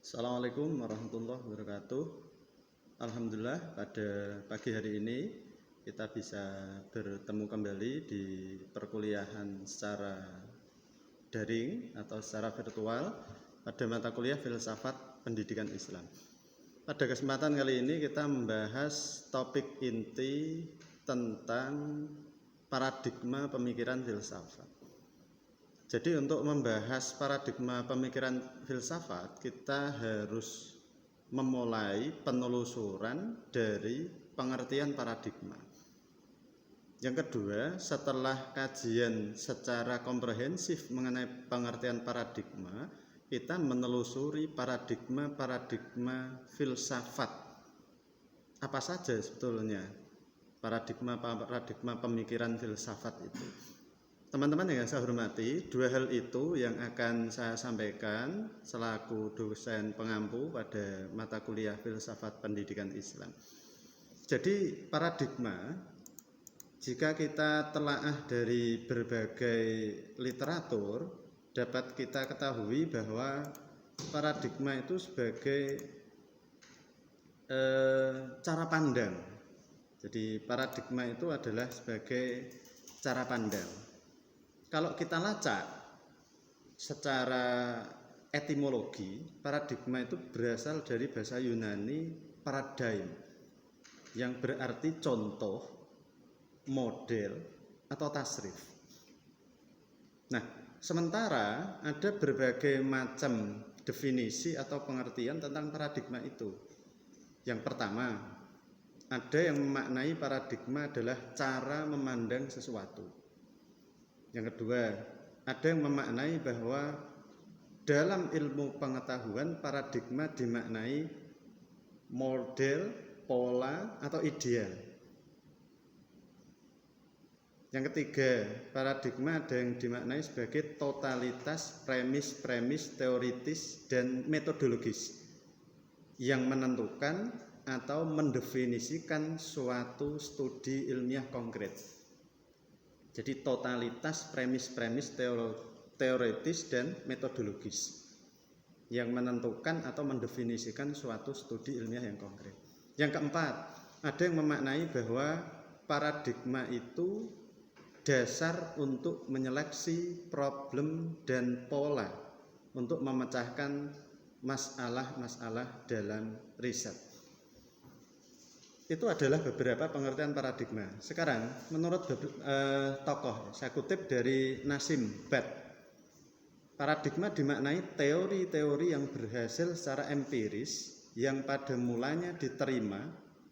Assalamualaikum warahmatullahi wabarakatuh. Alhamdulillah pada pagi hari ini kita bisa bertemu kembali di perkuliahan secara daring atau secara virtual pada mata kuliah Filsafat Pendidikan Islam. Pada kesempatan kali ini kita membahas topik inti tentang paradigma pemikiran filsafat. Jadi untuk membahas paradigma pemikiran filsafat, kita harus memulai penelusuran dari pengertian paradigma. Yang kedua, setelah kajian secara komprehensif mengenai pengertian paradigma, kita menelusuri paradigma filsafat. Apa saja sebetulnya paradigma pemikiran filsafat itu? Teman-teman yang saya hormati, dua hal itu yang akan saya sampaikan selaku dosen pengampu pada mata kuliah Filsafat Pendidikan Islam. Jadi paradigma, jika kita telaah dari berbagai literatur, dapat kita ketahui bahwa paradigma itu sebagai cara pandang. Jadi paradigma itu adalah sebagai cara pandang. Kalau kita lacak secara etimologi, paradigma itu berasal dari bahasa Yunani paradigm, yang berarti contoh, model, atau tasrif. Nah, sementara ada berbagai macam definisi atau pengertian tentang paradigma itu. Yang pertama, ada yang memaknai paradigma adalah cara memandang sesuatu. Yang kedua, ada yang memaknai bahwa dalam ilmu pengetahuan paradigma dimaknai model, pola, atau ideal. Yang ketiga, paradigma ada yang dimaknai sebagai totalitas premis-premis teoritis dan metodologis yang menentukan atau mendefinisikan suatu studi ilmiah konkret. Jadi totalitas premis-premis teoritis dan metodologis yang menentukan atau mendefinisikan suatu studi ilmiah yang konkret. Yang keempat, ada yang memaknai bahwa paradigma itu dasar untuk menyeleksi problem dan pola untuk memecahkan masalah-masalah dalam riset. Itu adalah beberapa pengertian paradigma. Sekarang menurut tokoh, saya kutip dari Nasim Bhatt, paradigma dimaknai teori-teori yang berhasil secara empiris yang pada mulanya diterima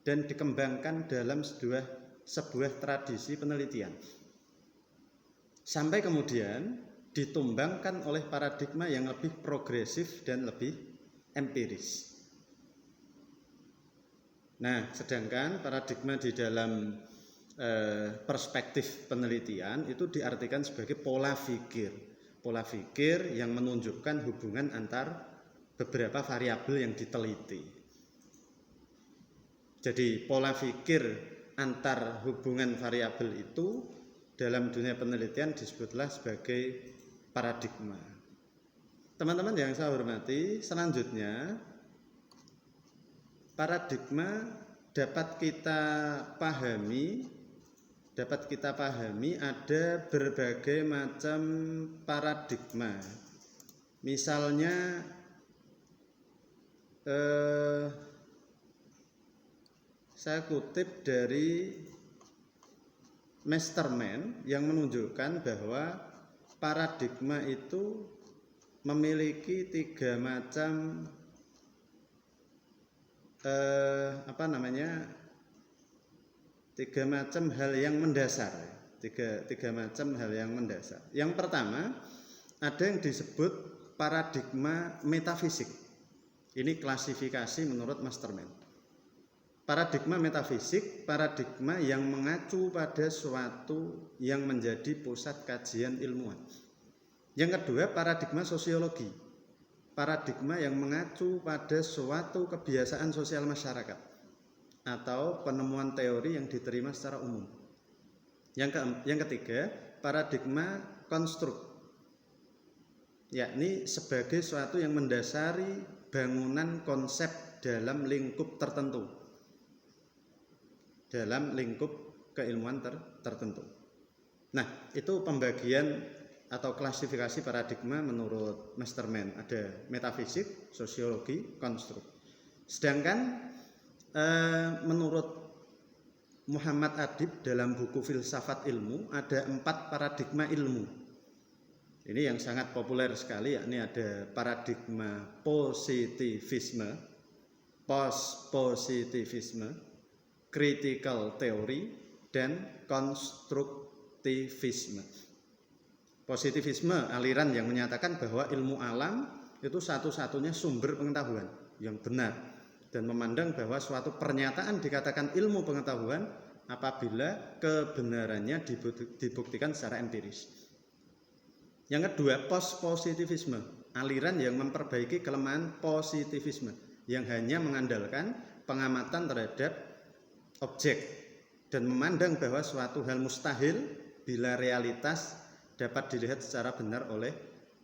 dan dikembangkan dalam sebuah tradisi penelitian, sampai kemudian ditumbangkan oleh paradigma yang lebih progresif dan lebih empiris. Nah, sedangkan paradigma di dalam perspektif penelitian itu diartikan sebagai pola pikir yang menunjukkan hubungan antar beberapa variabel yang diteliti. Jadi pola pikir antar hubungan variabel itu dalam dunia penelitian disebutlah sebagai paradigma. Teman-teman yang saya hormati, selanjutnya paradigma dapat kita pahami ada berbagai macam paradigma. Misalnya saya kutip dari Masterman yang menunjukkan bahwa paradigma itu memiliki tiga macam tiga macam hal yang mendasar. Tiga macam hal yang mendasar. Yang pertama, ada yang disebut paradigma metafisik. Ini klasifikasi menurut Masterman. Paradigma metafisik, paradigma yang mengacu pada suatu yang menjadi pusat kajian ilmuwan. Yang kedua, paradigma sosiologi. Paradigma yang mengacu pada suatu kebiasaan sosial masyarakat atau penemuan teori yang diterima secara umum. Yang ketiga, paradigma konstruk, yakni sebagai suatu yang mendasari bangunan konsep dalam lingkup tertentu, dalam lingkup keilmuan tertentu. Nah, itu pembagian atau klasifikasi paradigma menurut Masterman. Ada metafisik, sosiologi, konstruk. Sedangkan menurut Muhammad Adib dalam buku Filsafat Ilmu ada 4 paradigma ilmu. Ini yang sangat populer sekali, yakni ada paradigma positivisme, post-positivisme, critical theory, dan konstruktivisme. Positivisme aliran yang menyatakan bahwa ilmu alam itu satu-satunya sumber pengetahuan yang benar dan memandang bahwa suatu pernyataan dikatakan ilmu pengetahuan apabila kebenarannya dibuktikan secara empiris. Yang kedua, post-positivisme, aliran yang memperbaiki kelemahan positivisme yang hanya mengandalkan pengamatan terhadap objek dan memandang bahwa suatu hal mustahil bila realitas dapat dilihat secara benar oleh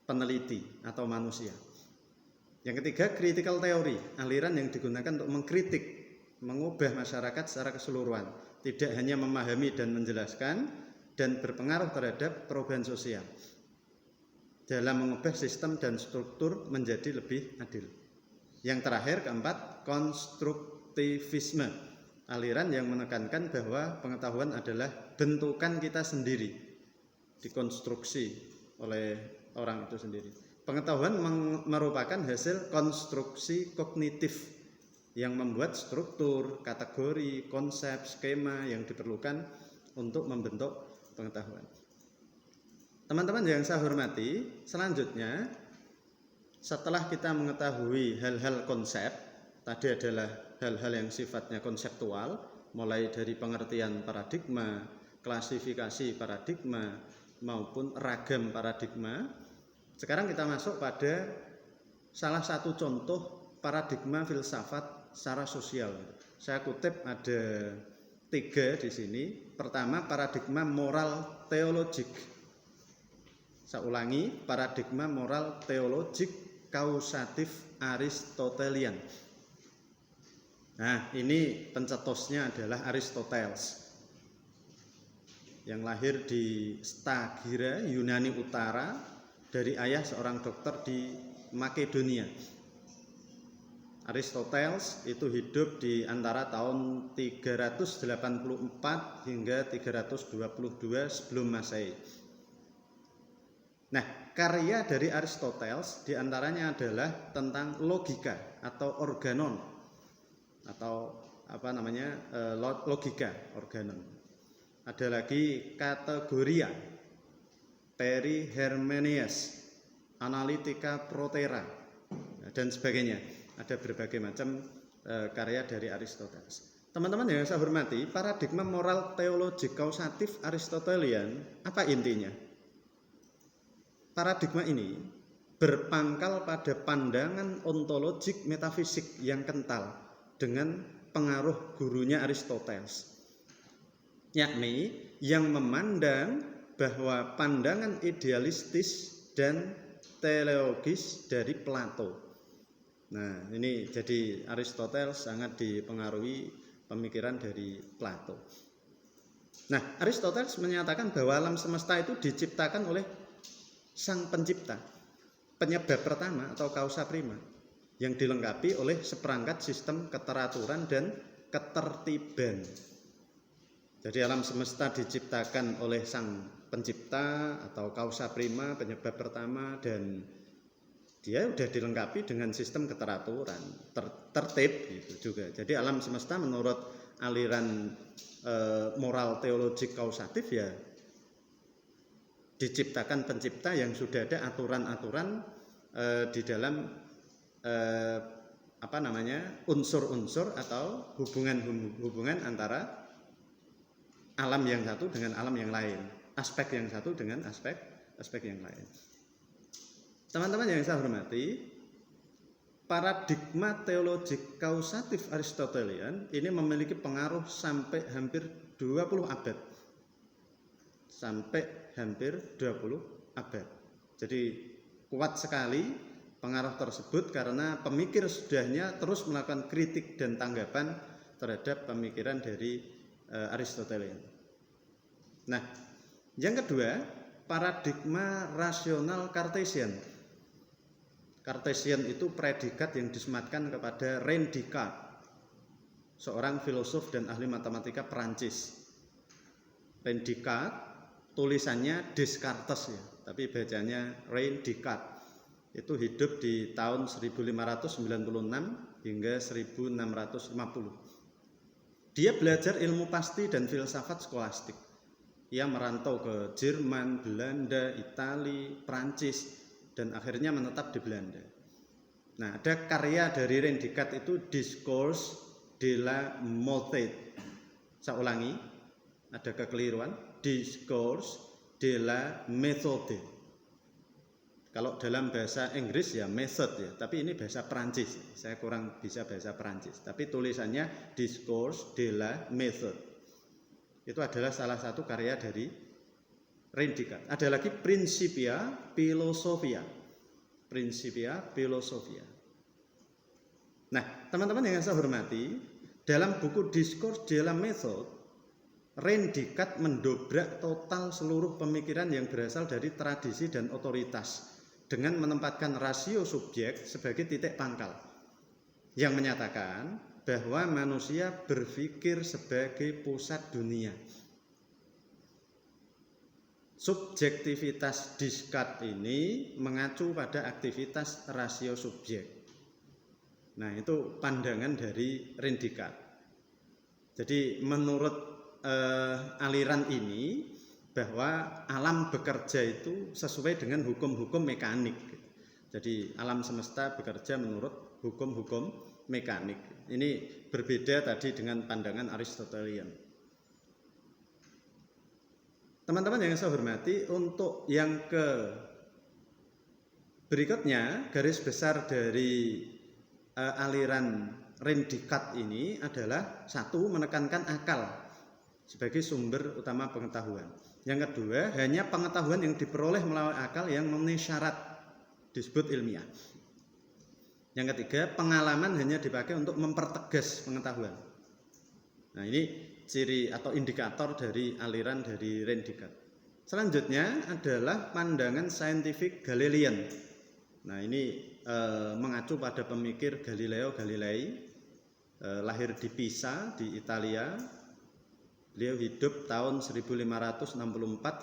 peneliti atau manusia. Yang ketiga, critical theory, aliran yang digunakan untuk mengkritik, mengubah masyarakat secara keseluruhan, tidak hanya memahami dan menjelaskan, dan berpengaruh terhadap perubahan sosial dalam mengubah sistem dan struktur menjadi lebih adil. Yang terakhir, keempat, konstruktivisme, aliran yang menekankan bahwa pengetahuan adalah bentukan kita sendiri, dikonstruksi oleh orang itu sendiri. Pengetahuan merupakan hasil konstruksi kognitif yang membuat struktur, kategori, konsep, skema yang diperlukan untuk membentuk pengetahuan. Teman-teman yang saya hormati, selanjutnya setelah kita mengetahui hal-hal konsep, tadi adalah hal-hal yang sifatnya konseptual, mulai dari pengertian paradigma, klasifikasi paradigma, maupun ragam paradigma. Sekarang kita masuk pada salah satu contoh paradigma filsafat secara sosial. Saya kutip ada 3 di sini. Pertama, paradigma moral teologik. Saya ulangi, paradigma moral teologik kausatif Aristotelian. Nah, ini pencetusnya adalah Aristoteles yang lahir di Stagira, Yunani Utara, dari ayah seorang dokter di Makedonia. Aristoteles itu hidup di antara tahun 384 hingga 322 sebelum Masehi. Nah, karya dari Aristoteles diantaranya adalah tentang logika atau organon, atau logika, organon. Ada lagi kategoria, perihermeneus, analitika protera, dan sebagainya. Ada berbagai macam karya dari Aristoteles. Teman-teman yang saya hormati, paradigma moral teologik kausatif Aristotelian, apa intinya? Paradigma ini berpangkal pada pandangan ontologik metafisik yang kental dengan pengaruh gurunya Aristoteles, yakni yang memandang bahwa pandangan idealistis dan teleologis dari Plato. Nah, ini jadi Aristoteles sangat dipengaruhi pemikiran dari Plato. Nah, Aristoteles menyatakan bahwa alam semesta itu diciptakan oleh Sang Pencipta, penyebab pertama atau causa prima, yang dilengkapi oleh seperangkat sistem keteraturan dan ketertiban. Jadi alam semesta diciptakan oleh Sang Pencipta atau causa prima, penyebab pertama, dan dia sudah dilengkapi dengan sistem keteraturan, tertib gitu juga. Jadi alam semesta menurut aliran moral teologik kausatif ya diciptakan pencipta yang sudah ada aturan-aturan di dalam unsur-unsur atau hubungan antara alam yang satu dengan alam yang lain, aspek yang satu dengan aspek yang lain. Teman-teman yang saya hormati, paradigma teologik kausatif Aristotelian ini memiliki pengaruh sampai hampir 20 abad. Sampai hampir 20 abad. Jadi kuat sekali pengaruh tersebut karena pemikir sudahnya terus melakukan kritik dan tanggapan terhadap pemikiran dari Aristoteles. Nah, yang kedua, paradigma rasional Cartesian. Cartesian itu predikat yang disematkan kepada René Descartes, seorang filosof dan ahli matematika Perancis. René Descartes, tulisannya Descartes ya, tapi bacanya René Descartes. Itu hidup di tahun 1596 hingga 1650. Dia belajar ilmu pasti dan filsafat skolastik. Ia merantau ke Jerman, Belanda, Italia, Prancis, dan akhirnya menetap di Belanda. Nah, ada karya dari René Descartes itu Discours de la méthode. Saya ulangi, ada kekeliruan. Discours de la méthode. Kalau dalam bahasa Inggris ya method ya, tapi ini bahasa Prancis. Saya kurang bisa bahasa Prancis, tapi tulisannya Discours de la méthode. Itu adalah salah satu karya dari René Descartes. Ada lagi Principia Philosophia. Principia Philosophia. Nah, teman-teman yang saya hormati, dalam buku Discours de la méthode, René Descartes mendobrak total seluruh pemikiran yang berasal dari tradisi dan otoritas dengan menempatkan rasio subjek sebagai titik pangkal yang menyatakan bahwa manusia berpikir sebagai pusat dunia. Subjektivitas Descartes ini mengacu pada aktivitas rasio subjek. Nah, itu pandangan dari René Descartes. Jadi menurut aliran ini bahwa alam bekerja itu sesuai dengan hukum-hukum mekanik. Jadi alam semesta bekerja menurut hukum-hukum mekanik. Ini berbeda tadi dengan pandangan Aristotelian. Teman-teman yang saya hormati, untuk yang berikutnya, garis besar dari aliran René Descartes ini adalah satu, menekankan akal sebagai sumber utama pengetahuan. Yang kedua, hanya pengetahuan yang diperoleh melalui akal yang memenuhi syarat disebut ilmiah. Yang ketiga, pengalaman hanya dipakai untuk mempertegas pengetahuan. Nah, ini ciri atau indikator dari aliran dari René Descartes. Selanjutnya adalah pandangan saintifik Galilean. Nah, ini mengacu pada pemikir Galileo Galilei, lahir di Pisa di Italia. Beliau hidup tahun 1564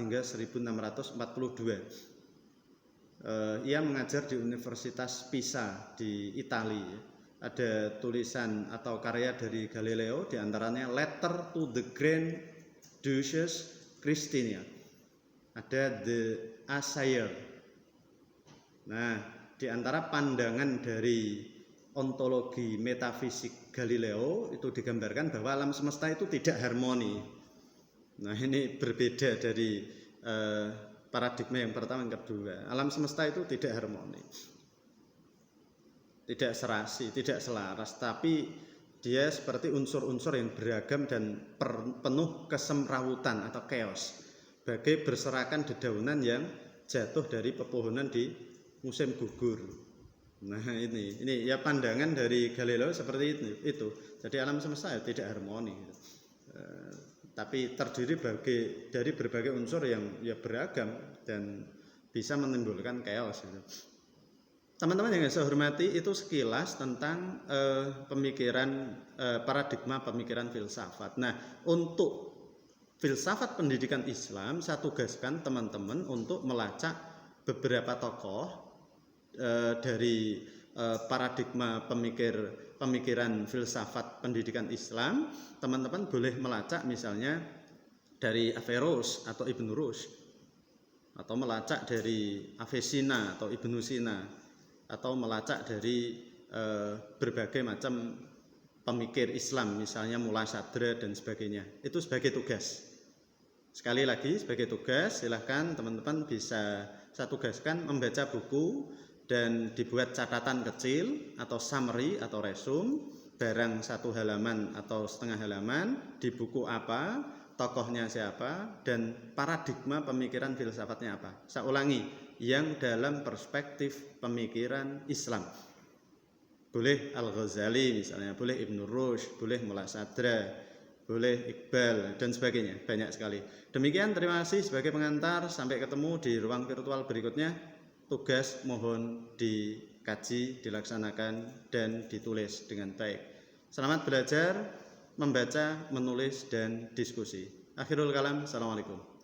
hingga 1642. Ia mengajar di Universitas Pisa di Italia. Ada tulisan atau karya dari Galileo, diantaranya Letter to the Grand Duchess Christina. Ada The Assayer. Nah, di antara pandangan dari ontologi metafisik Galileo itu digambarkan bahwa alam semesta itu tidak harmoni. Nah, ini berbeda dari paradigma yang pertama dan kedua. Alam semesta itu tidak harmoni, tidak serasi, tidak selaras, tapi dia seperti unsur-unsur yang beragam dan penuh kesemrawutan atau chaos, bagai berserakan dedaunan yang jatuh dari pepohonan di musim gugur. Nah, ini ya pandangan dari Galileo seperti itu. Jadi alam semesta tidak harmoni, tapi terdiri dari berbagai unsur yang ya beragam dan bisa menimbulkan chaos. Teman-teman yang saya hormati, itu sekilas tentang pemikiran paradigma pemikiran filsafat. Nah, untuk filsafat pendidikan Islam, saya tugaskan teman-teman untuk melacak beberapa tokoh dari paradigma pemikiran filsafat pendidikan Islam. Teman-teman boleh melacak misalnya dari Averroes atau Ibn Rushd, atau melacak dari Avicenna atau Ibnu Sina, atau melacak dari berbagai macam pemikir Islam, misalnya Mullah Sadra dan sebagainya. Itu sebagai tugas. Sekali lagi, sebagai tugas, silahkan teman-teman bisa saya tugaskan membaca buku dan dibuat catatan kecil atau summary atau resume, barang 1 halaman atau setengah halaman, di buku apa, tokohnya siapa, dan paradigma pemikiran filsafatnya apa. Saya ulangi, yang dalam perspektif pemikiran Islam. Boleh Al-Ghazali misalnya, boleh Ibnu Rushd, boleh Mullah Sadra, boleh Iqbal, dan sebagainya. Banyak sekali. Demikian, terima kasih sebagai pengantar. Sampai ketemu di ruang virtual berikutnya. Tugas mohon dikaji, dilaksanakan, dan ditulis dengan baik. Selamat belajar, membaca, menulis, dan diskusi. Akhirul kalam, assalamualaikum.